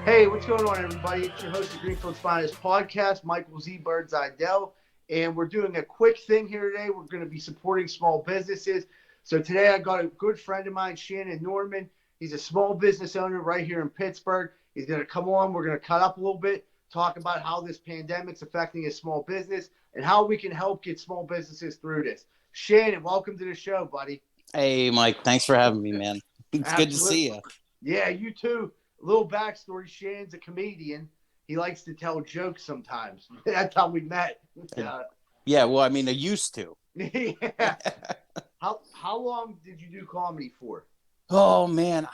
Hey, what's going on, everybody? It's your host of Greenfield's Finest Podcast, Michael Z. Birds Idell, and we're doing a quick thing here today. We're going to be supporting small businesses. So today I got a good friend of mine, Shannon Norman. He's a small business owner right here in Pittsburgh. He's going to come on. We're going to cut up a little bit, talk about how this pandemic's affecting his small business and how we can help get small businesses through this. Shannon, welcome to the show, buddy. Hey, Mike. Thanks for having me, man. It's good to see you. Yeah, you too. A little backstory: Shannon's a comedian. He likes to tell jokes sometimes. That's how we met. Yeah, well, I mean, I used to. Yeah. How long did you do comedy for? Oh man,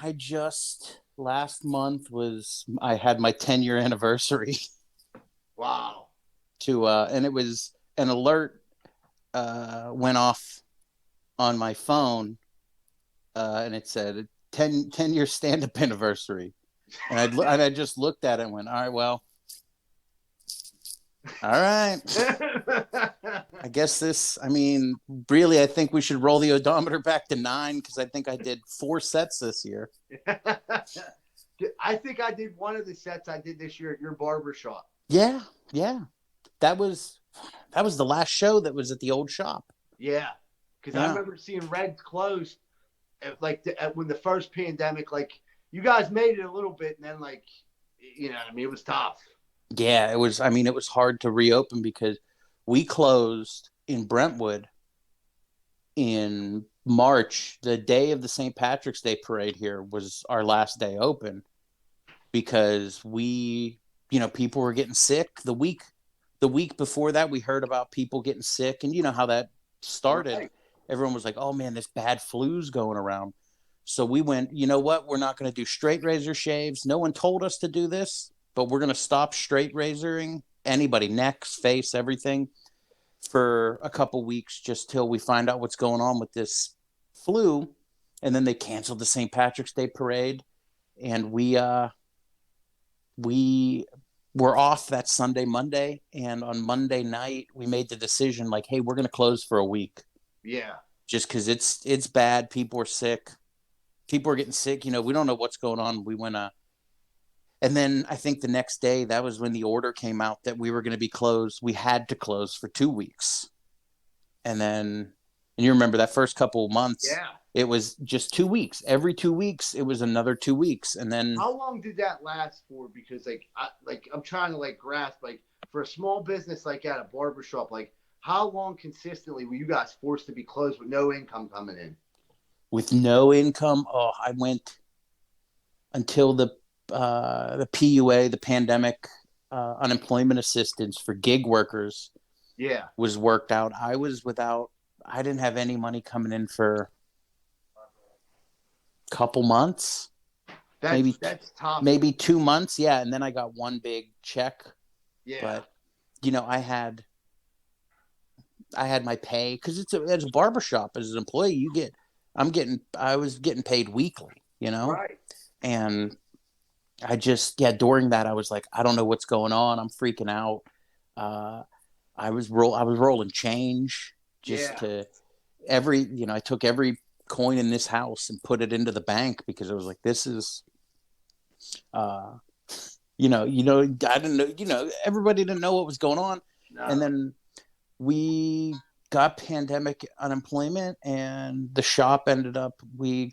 last month I had my 10-year anniversary. Wow. And it was an alert went off on my phone, and it said 10-year stand-up anniversary. And I just looked at it and went, all right, well, all right. I guess really, I think we should roll the odometer back to 9 because I think I did 4 sets this year. I think I did one of the sets I did this year at your barber shop. Yeah. That was the last show that was at the old shop. Yeah, because I remember seeing Red closed when the first pandemic, you guys made it a little bit, and then it was tough. Yeah, it was. I mean, it was hard to reopen because we closed in Brentwood in March. The day of the St. Patrick's Day parade here was our last day open because people were getting sick. The week before that, we heard about people getting sick, and you know how that started. Right. Everyone was like, "Oh man, this bad flu's going around." So we went, you know what? We're not going to do straight razor shaves. No one told us to do this, but we're going to stop straight razoring anybody, necks, face, everything for a couple weeks just till we find out what's going on with this flu. And then they canceled the St. Patrick's Day parade. And we were off that Sunday, Monday. And on Monday night, we made the decision hey, we're going to close for a week. Yeah. Just because it's bad. People are sick. People are getting sick. We don't know what's going on. We went and then I think the next day, that was when the order came out that we were going to be closed. We had to close for 2 weeks. And you remember that first couple of months, yeah, it was just 2 weeks. Every 2 weeks, it was another 2 weeks. And then how long did that last for? Because I'm trying to grasp, for a small business at a barbershop, how long consistently were you guys forced to be closed with no income coming in? With no income, I went until the PUA, the pandemic unemployment assistance for gig workers, was worked out. I didn't have any money coming in for a couple months. That's tough. Maybe 2 months, yeah. And then I got one big check. Yeah. But I had my pay because it's a barbershop. As an employee, I was getting paid weekly, Right. And I just, during that, I was like, I don't know what's going on. I'm freaking out. I was rolling change I took every coin in this house and put it into the bank because I was like, this is, I didn't know, everybody didn't know what was going on. No. And then we got pandemic unemployment and the shop we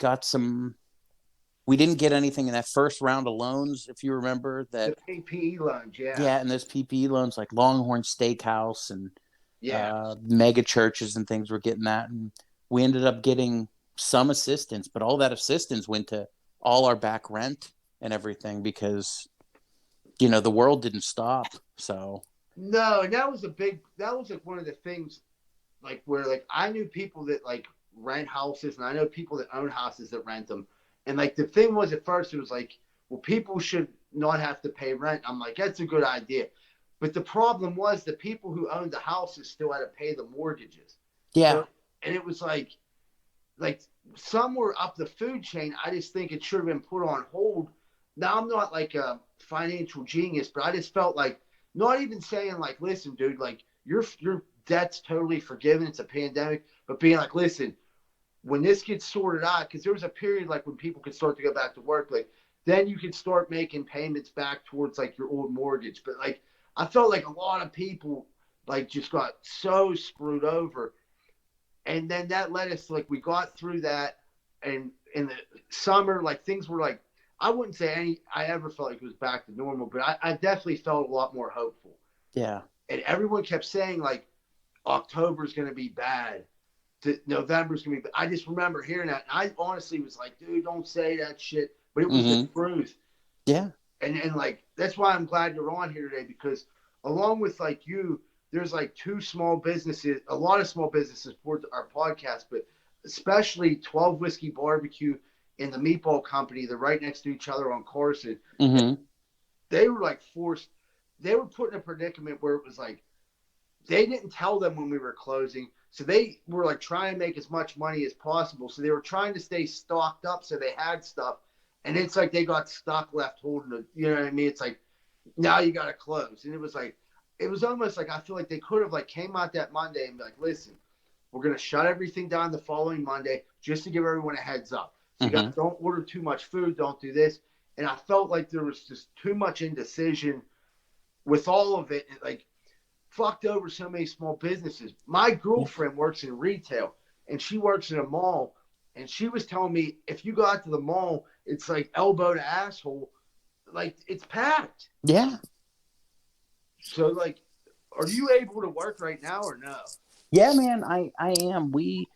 didn't get anything in that first round of loans, if you remember that. The PPE loans, yeah. Yeah, and those PPE loans like Longhorn Steakhouse and mega churches and things were getting that. And we ended up getting some assistance, but all that assistance went to all our back rent and everything because, the world didn't stop. So. No, and that was one of the things where I knew people that rent houses and I know people that own houses that rent them. And the thing was at first, it was well, people should not have to pay rent. I'm like, that's a good idea. But the problem was the people who owned the houses still had to pay the mortgages. Yeah. So, and it was like somewhere up the food chain, I just think it should have been put on hold. Now, I'm not a financial genius, but I just felt not even saying listen, dude, your debt's totally forgiven. It's a pandemic. But being listen, when this gets sorted out, because there was a period when people could start to go back to work, then you could start making payments back towards like your old mortgage. But like I felt like a lot of people like just got so screwed over. And then that led us like we got through that, and in the summer like things were like I wouldn't say I ever felt like it was back to normal, but I definitely felt a lot more hopeful. Yeah. And everyone kept saying like October's going to be bad, to November's going to be bad. I just remember hearing that, and I honestly was like, dude, don't say that shit. But it was the Mm-hmm. truth. Yeah. And like that's why I'm glad you're on here today, because along with like you, there's like two small businesses, a lot of small businesses support our podcast, but especially 12 Whiskey Barbecue and the Meatball Company. They're right next to each other on Carson. Mm-hmm. They were like forced. They were put in a predicament where it was like they didn't tell them when we were closing, so they were like trying to make as much money as possible. So they were trying to stay stocked up so they had stuff, and it's like they got stuck left holding it. You know what I mean? It's like now you got to close, and it was like it was almost like I feel like they could have like came out that Monday and be like, listen, we're gonna shut everything down the following Monday just to give everyone a heads up. So you Mm-hmm. got don't order too much food, don't do this. And I felt like there was just too much indecision with all of it. Like fucked over so many small businesses. My Yeah. girlfriend works in retail and she works in a mall. And she was telling me if you go out to the mall, it's like elbow to asshole. Like it's packed. Yeah. So like, are you able to work right now or no? Yeah, man, I am. We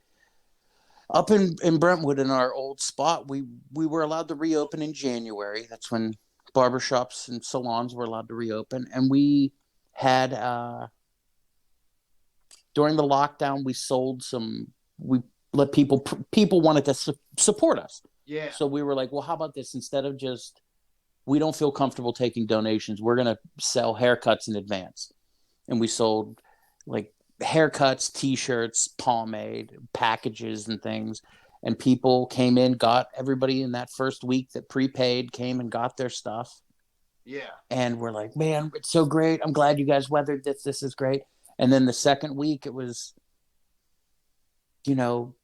up in Brentwood in our old spot, we were allowed to reopen in January. That's when barbershops and salons were allowed to reopen. And we had during the lockdown, we sold some. We let people wanted to support us, Yeah. so we were like, well, how about this? Instead of just we don't feel comfortable taking donations, we're gonna sell haircuts in advance, and we sold like haircuts, T-shirts, pomade, packages, and things. And people came in, got everybody in that first week that prepaid came and got their stuff, Yeah. and we're like, man, it's so great. I'm glad you guys weathered this. This is great. And then the second week, it was, you know,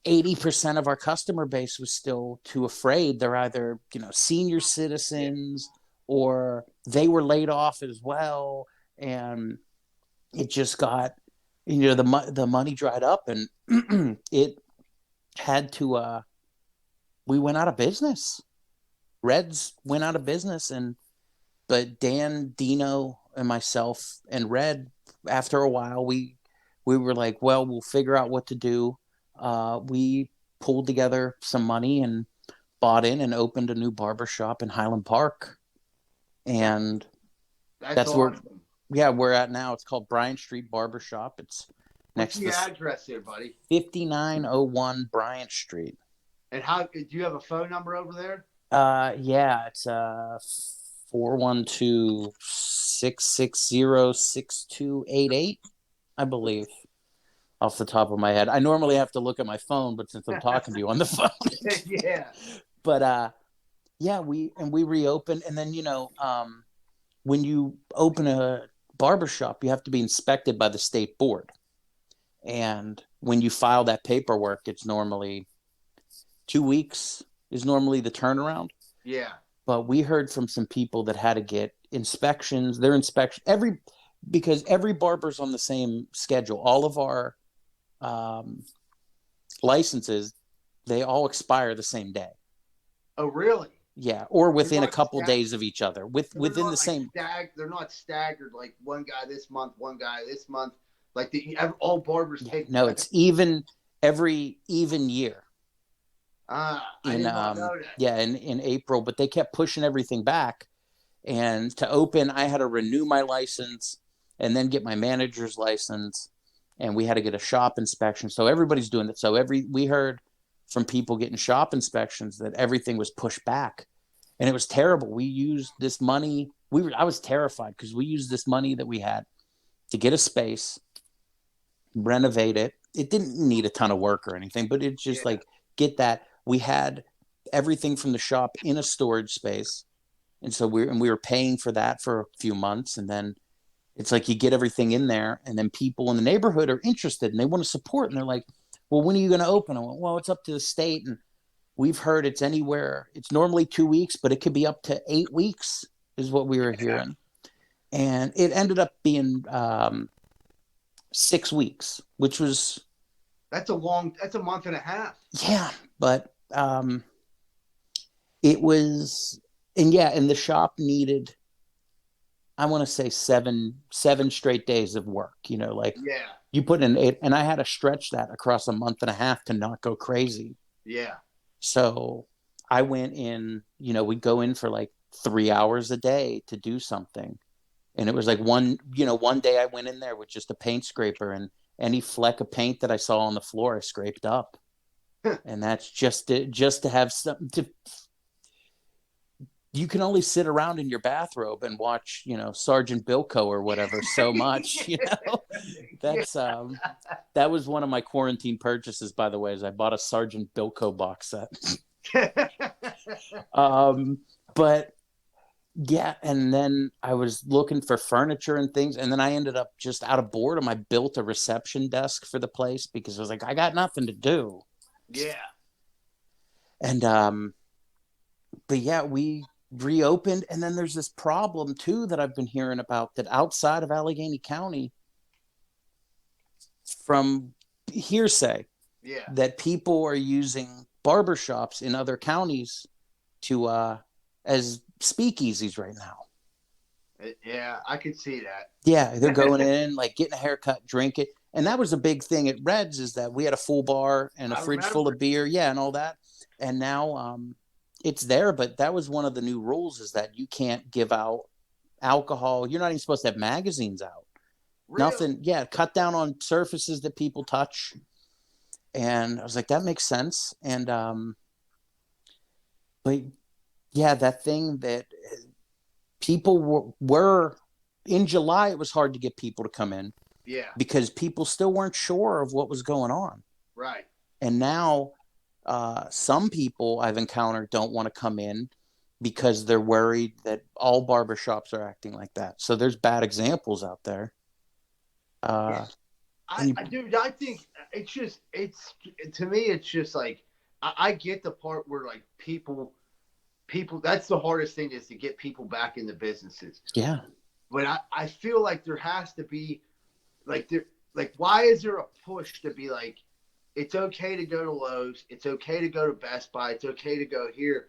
80% of our customer base was still too afraid. They're either, senior Yeah. citizens or they were laid off as well. And it just got, the money dried up and it had to, we went out of business. Reds went out of business. But Dan, Dino, and myself and Red, after a while, we were like, well, we'll figure out what to do. We pulled together some money and bought in and opened a new barber shop in Highland Park, and That's that's where, awesome. yeah, we're at now. It's called Bryant Street Barber Shop. It's What's next the to address there, buddy? 5901 Bryant Street. And how do you have a phone number over there? Yeah, it's 412-660-6288, I believe, off the top of my head. I normally have to look at my phone, but since I'm talking to you on the phone, Yeah. but yeah, we reopened, and then when you open a barbershop, you have to be inspected by the state board, and when you file that paperwork, it's normally 2 weeks is normally the turnaround. Yeah. But we heard from some people that had to get inspections. Their inspection because every barber's on the same schedule. All of our um, licenses, they all expire the same day. Oh, really? Yeah, or They're within a not couple days of each other, they're within the not like same. they're not staggered like one guy this month, one guy this month. Like all barbers Yeah, take. no, it's every even year I in did not know that. yeah in April, but they kept pushing everything back. And to open, I had to renew my license and then get my manager's license, and we had to get a shop inspection. So everybody's doing that. So we heard from people getting shop inspections that everything was pushed back, and it was terrible. We used this money. I was terrified because we used this money that we had to get a space, renovate it. It didn't need a ton of work or anything, but it's just Yeah. like get that. We had everything from the shop in a storage space, and so we were paying for that for a few months, and then it's like you get everything in there, and then people in the neighborhood are interested and they want to support, and they're like, well, when are you going to open? I went, well, it's up to the state. And we've heard it's anywhere. It's normally 2 weeks, but it could be up to 8 weeks, is what we were hearing. And it ended up being 6 weeks, which was That's a month and a half. yeah, but it was, and yeah, and the shop needed, I want to say seven straight days of work. Like Yeah, you put in 8, and I had to stretch that across a month and a half to not go crazy. yeah. So I went in, we'd go in for like 3 hours a day to do something. And it was like one day I went in there with just a paint scraper, and any fleck of paint that I saw on the floor, I scraped up. And that's just to have something to, you can only sit around in your bathrobe and watch, Sergeant Bilko or whatever so much, that's, that was one of my quarantine purchases, by the way, is I bought a Sergeant Bilko box set. But yeah, and then I was looking for furniture and things, and then I ended up just out of boredom. I built a reception desk for the place because I was like, I got nothing to do. Yeah. And but yeah, we reopened, and then there's this problem too that I've been hearing about, that outside of Allegheny County, from hearsay, Yeah. that people are using barber shops in other counties to as speakeasies right now. Yeah, I could see that. Yeah, they're going in, like getting a haircut, drink it. And that was a big thing at Reds, is that we had a full bar and a I fridge remember. full of beer, yeah, and all that. And now it's there, but that was one of the new rules, is that you can't give out alcohol. You're not even supposed to have magazines out. Really? Nothing. Yeah, cut down on surfaces that people touch. And I was like, that makes sense. And but yeah, that thing that people were in July, it was hard to get people to come in. Yeah. Because people still weren't sure of what was going on. Right. And now some people I've encountered don't want to come in because they're worried that all barbershops are acting like that. So there's bad examples out there. Dude, I think it's to me, it's just like, I get the part where like people, that's the hardest thing, is to get people back in the businesses. Yeah. But I feel like there has to be, why is there a push to be like, it's okay to go to Lowe's, it's okay to go to Best Buy, it's okay to go here,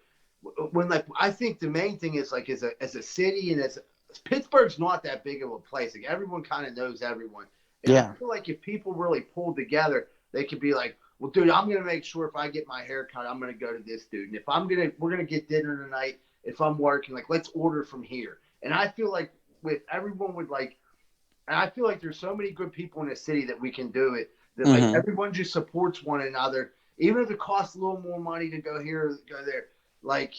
when like, I think the main thing is like, as a city, and as Pittsburgh's not that big of a place, like everyone kind of knows everyone, and yeah. I feel like if people really pulled together, they could be like, well, dude, I'm gonna make sure if I get my hair cut, I'm gonna go to this dude, and if we're gonna get dinner tonight, if I'm working, like, let's order from here. And I feel like with everyone would like, and I feel like there's so many good people in the city that we can do it, that like everyone just supports one another, even if it costs a little more money to go here or go there. Like,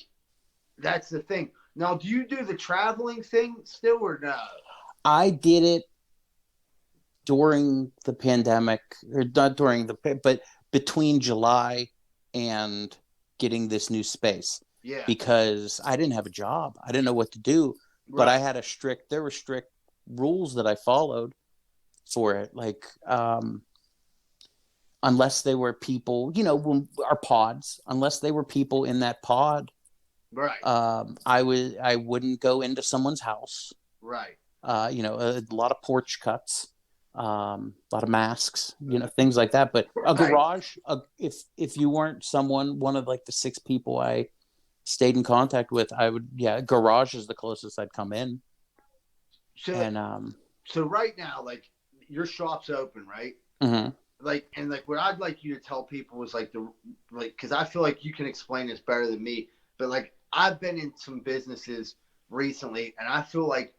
that's the thing. Now, do you do the traveling thing still, or no? I did it during the pandemic, or not during but between July and getting this new space. Yeah. Because I didn't have a job. I didn't know what to do. Right. But I had there were strict rules that I followed for it. Like, unless they were people, our pods, unless they were people in that pod, right. I wouldn't go into someone's house. Right. A lot of porch cuts, a lot of masks, things like that. But a garage, if you weren't one of like the 6 people I stayed in contact with, garage is the closest I'd come in. So right now, like, your shop's open, right? Mm-hmm. Like, and like, what I'd like you to tell people is like, because I feel like you can explain this better than me, but like, I've been in some businesses recently, and I feel like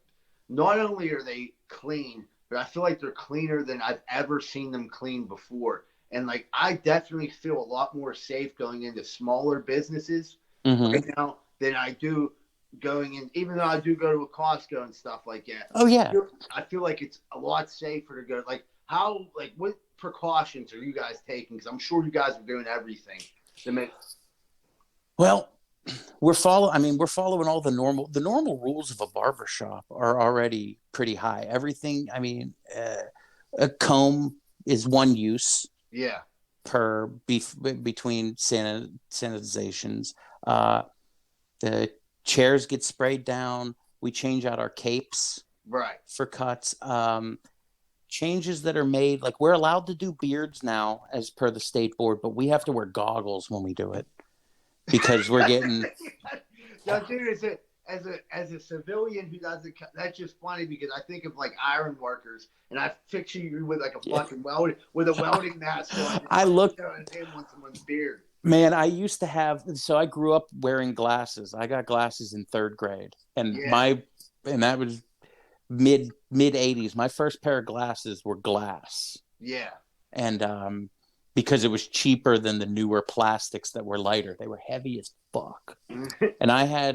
not only are they clean, but I feel like they're cleaner than I've ever seen them clean before. And like, I definitely feel a lot more safe going into smaller businesses right now than I do going in, even though I do go to a Costco and stuff like that. Oh yeah. I feel like it's a lot safer to go. Like, what precautions are you guys taking? Because I'm sure you guys are doing everything to make. Well, we're following all the normal rules of a barbershop are already pretty high. Everything, a comb is one use. Yeah. between sanitizations. The chairs get sprayed down. We change out our capes Right. for cuts. Changes that are made, like we're allowed to do beards now as per the state board, but we have to wear goggles when we do it because we're getting. Now, dude, as a civilian who doesn't, that's just funny because I think of like iron workers, and I picture you with like a fucking welding mask on, I look, him on someone's beard. man. I used to have, so I grew up wearing glasses. I got glasses in third grade, and Yeah. that was mid 80s. My first pair of glasses were glass. Yeah. And because it was cheaper than the newer plastics that were lighter. They were heavy as fuck. And I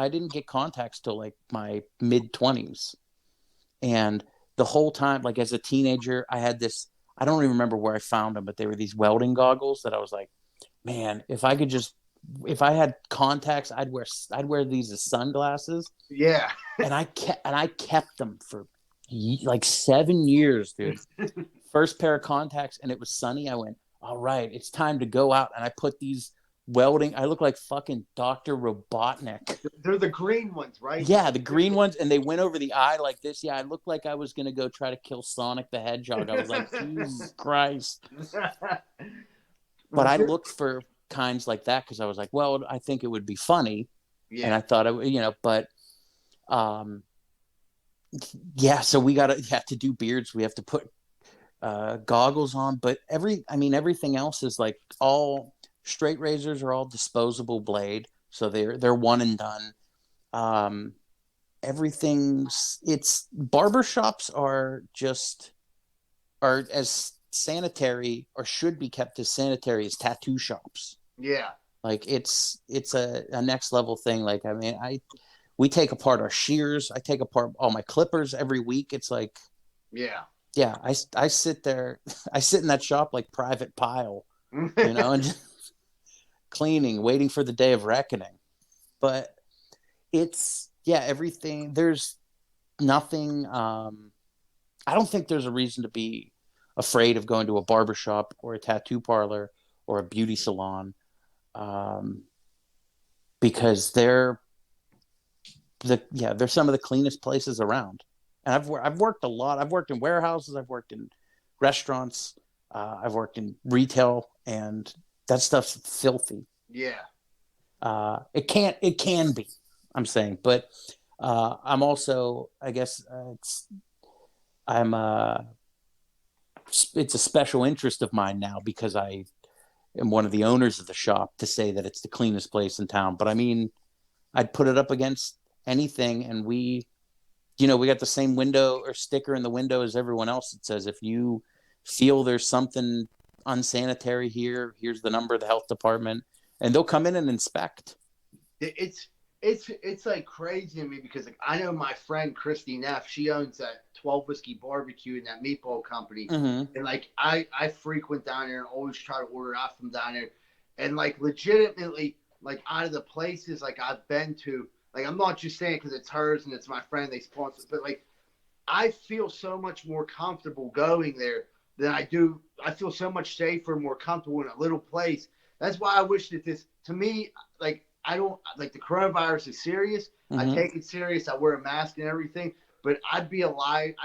didn't get contacts till like my mid 20s. And the whole time, like as a teenager, I had this, I don't even remember where I found them, but they were these welding goggles that I was like, man, if I had contacts, I'd wear these as sunglasses. Yeah. And I kept them for like 7 years, dude. First pair of contacts, and it was sunny. I went, all right, it's time to go out. And I put these welding, I look like fucking Dr. Robotnik. They're the green ones, right? Yeah, the green ones, and they went over the eye like this. Yeah, I looked like I was going to go try to kill Sonic the Hedgehog. I was like, Jesus Christ. But I looked for kinds like that because I was like, well, I think it would be funny. Yeah. And I thought, but so we got to do beards. We have to put goggles on, but everything else is like all straight razors are all disposable blade, so they're one and done. It's barber shops are as sanitary, or should be kept as sanitary as tattoo shops. Yeah, like it's a next level thing. Like we take apart our shears. I take apart all my clippers every week. It's like yeah, I sit there, I sit in that shop like Private Pile, and just cleaning, waiting for the day of reckoning. But everything, there's nothing, I don't think there's a reason to be afraid of going to a barbershop or a tattoo parlor or a beauty salon, because they're some of the cleanest places around. And I've worked a lot. I've worked in warehouses. I've worked in restaurants. I've worked in retail, and that stuff's filthy. Yeah. It can be. I'm saying, but I'm also, I guess, it's a special interest of mine now because I am one of the owners of the shop to say that it's the cleanest place in town. But I mean, I'd put it up against anything, and we got the same window or sticker in the window as everyone else that says, if you feel there's something unsanitary here, here's the number of the health department, and they'll come in and inspect. It's like crazy to me because like I know my friend Christy Neff, she owns that 12 Whiskey Barbecue and that meatball company. Mm-hmm. And like I frequent down there and always try to order out from down there. And like legitimately, like out of the places like I've been to, like I'm not just saying because it's hers and it's my friend, they sponsor, but like I feel so much more comfortable going there than I do. I feel so much safer, more comfortable in a little place. That's why I wish that this, to me, like I don't, like the coronavirus is serious. Mm-hmm. I take it serious. I wear a mask and everything, but I'd be lying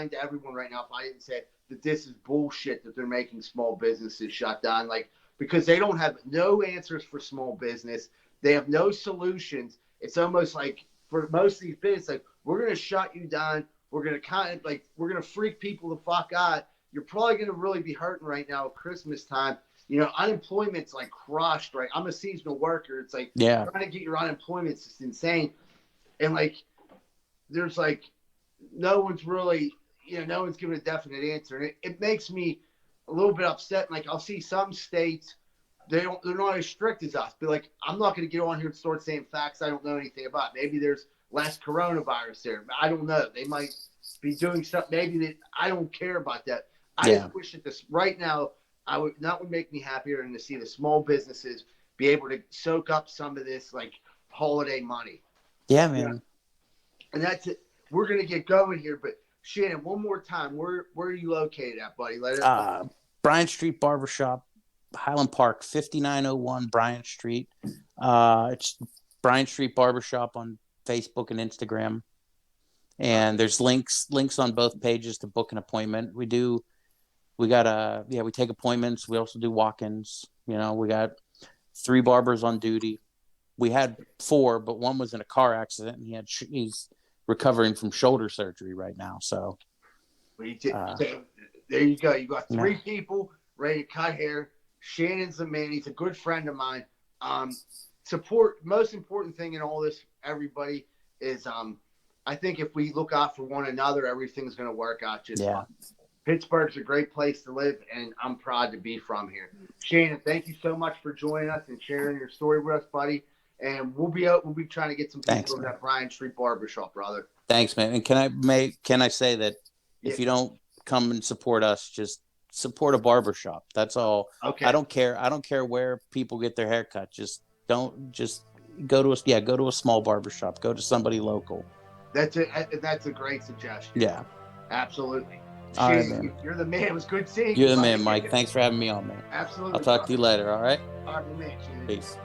to everyone right now if I didn't say that this is bullshit that they're making small businesses shut down. Like, because they don't have no answers for small business. They have no solutions. It's almost like for most of these businesses, like, we're going to shut you down. We're going to we're going to freak people the fuck out. You're probably going to really be hurting right now at Christmas time. Unemployment's like crushed, right? I'm a seasonal worker. It's like trying to get your unemployment is just insane. And like, there's like, no one's really, no one's giving a definite answer. And it makes me a little bit upset. Like, I'll see some states, they're not as strict as us. But like, I'm not going to get on here and start saying facts I don't know anything about. Maybe there's less coronavirus there. I don't know. They might be doing something. Maybe that I don't care about that. I just wish that this right now, that would make me happier than to see the small businesses be able to soak up some of this like holiday money. Yeah, man. And that's it. We're gonna get going here, but Shannon, one more time, where are you located at, buddy? Bryant Street Barber Shop, Highland Park, 5901 Bryant Street. It's Bryant Street Barber Shop on Facebook and Instagram. And there's links on both pages to book an appointment. We take appointments. We also do walk-ins. We got 3 barbers on duty. We had 4, but one was in a car accident, and he's recovering from shoulder surgery right now. So there you go. You got 3 people ready to cut hair. Shannon's the man. He's a good friend of mine. Support. Most important thing in all this, everybody, is I think if we look out for one another, everything's going to work out just fine. Pittsburgh's a great place to live, and I'm proud to be from here. Shannon, thank you so much for joining us and sharing your story with us, buddy. And we'll be trying to get some people to that Bryant Street Barber Shop, brother. Thanks, man. And can I say that if you don't come and support us, just support a barber shop. That's all. Okay. I don't care where people get their hair cut. Just go to a small barber shop. Go to somebody local. That's a great suggestion. Yeah. Absolutely. All right, man. You're the man. It was good seeing you. You're the man, Mike. Thanks for having me on, man. Absolutely. I'll talk to you later, all right? All right, man. Peace.